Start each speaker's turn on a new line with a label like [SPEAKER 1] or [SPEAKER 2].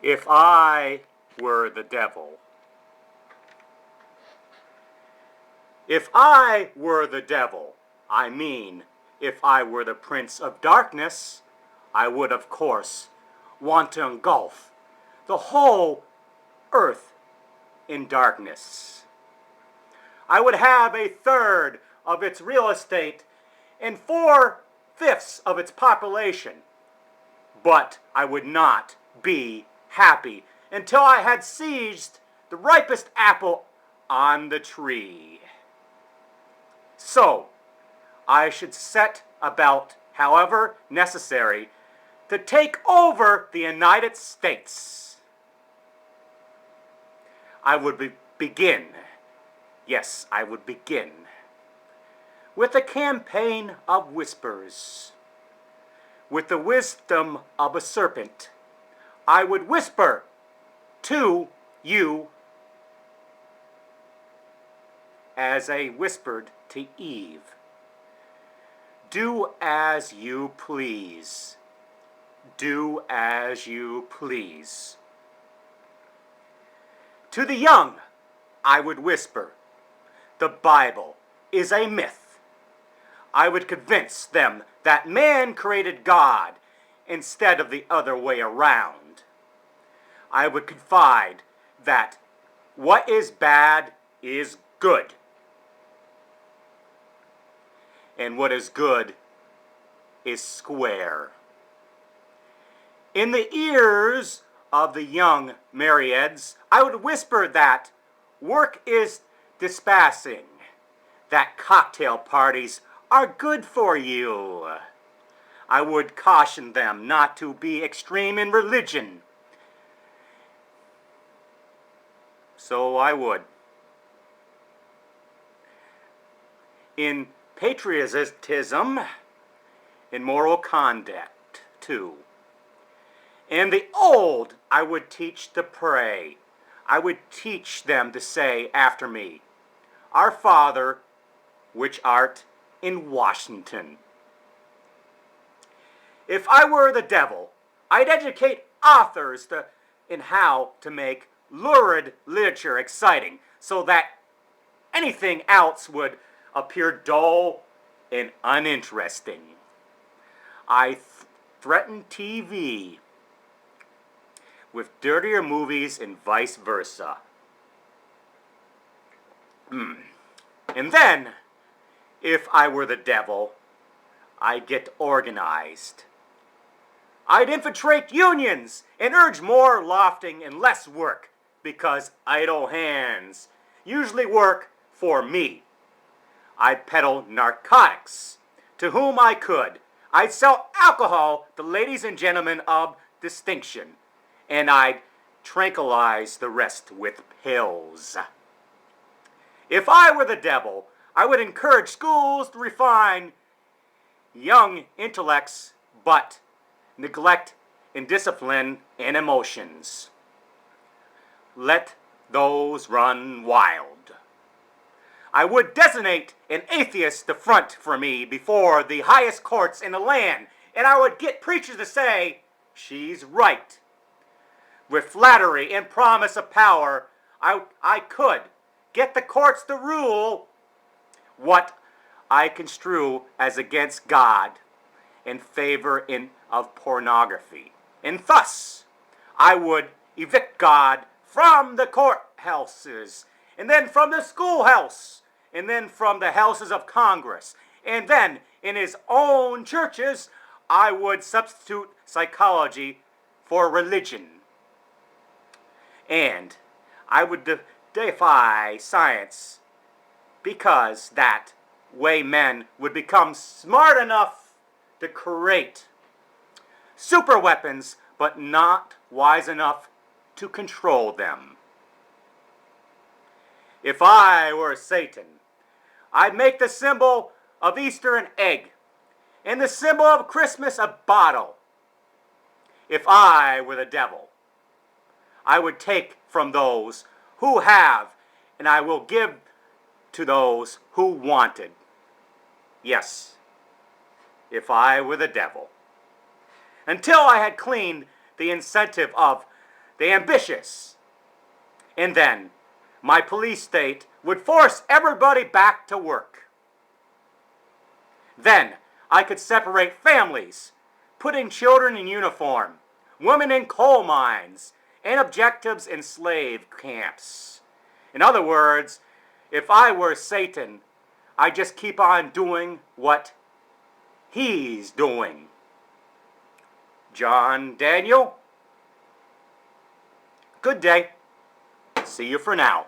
[SPEAKER 1] If I were the devil. If I were the devil, I mean, if I were the prince of darkness, I would, of course, want to engulf the whole earth in darkness. I would have a third of its real estate and 4/5 of its population. But I would not be happy until I had seized the ripest apple on the tree. So, I should set about, however necessary, to take over the United States. I would begin with a campaign of whispers. With the wisdom of a serpent, I would whisper to you as I whispered to Eve. Do as you please. Do as you please. To the young, I would whisper, the Bible is a myth. I would convince them that man created God instead of the other way around. I would confide that what is bad is good, and what is good is square. In the ears of the young myriads, I would whisper that work is dispersing, that cocktail parties are good for you. I would caution them not to be extreme in religion. So I would. In patriotism, in moral conduct, too. And the old, I would teach to pray. I would teach them to say after me, Our Father, which art in Washington. If I were the devil, I'd educate authors in how to make lurid literature exciting, so that anything else would appear dull and uninteresting. I threaten TV with dirtier movies and vice versa. And then, if I were the devil, I'd get organized. I'd infiltrate unions and urge more lofting and less work, because idle hands usually work for me. I'd peddle narcotics to whom I could. I'd sell alcohol to ladies and gentlemen of distinction, and I'd tranquilize the rest with pills. If I were the devil, I would encourage schools to refine young intellects, but neglect indiscipline and emotions. Let those run wild. I would designate an atheist to front for me before the highest courts in the land, and I would get preachers to say, she's right. With flattery and promise of power, I could get the courts to rule what I construe as against God in favor of pornography. And thus, I would evict God from the courthouses, and then from the schoolhouse, and then from the houses of Congress. And then, in his own churches, I would substitute psychology for religion. And I would defy science, because that way men would become smart enough to create super weapons, but not wise enough to control them. If I were Satan, I'd make the symbol of Easter an egg, and the symbol of Christmas a bottle. If I were the devil, I would take from those who have, and I will give to those who wanted. Yes, if I were the devil. Until I had cleaned the incentive of the ambitious. And then my police state would force everybody back to work. Then I could separate families, putting children in uniform, women in coal mines, and objectives in slave camps. In other words, if I were Satan, I'd just keep on doing what he's doing. John Daniel, good day. See you for now.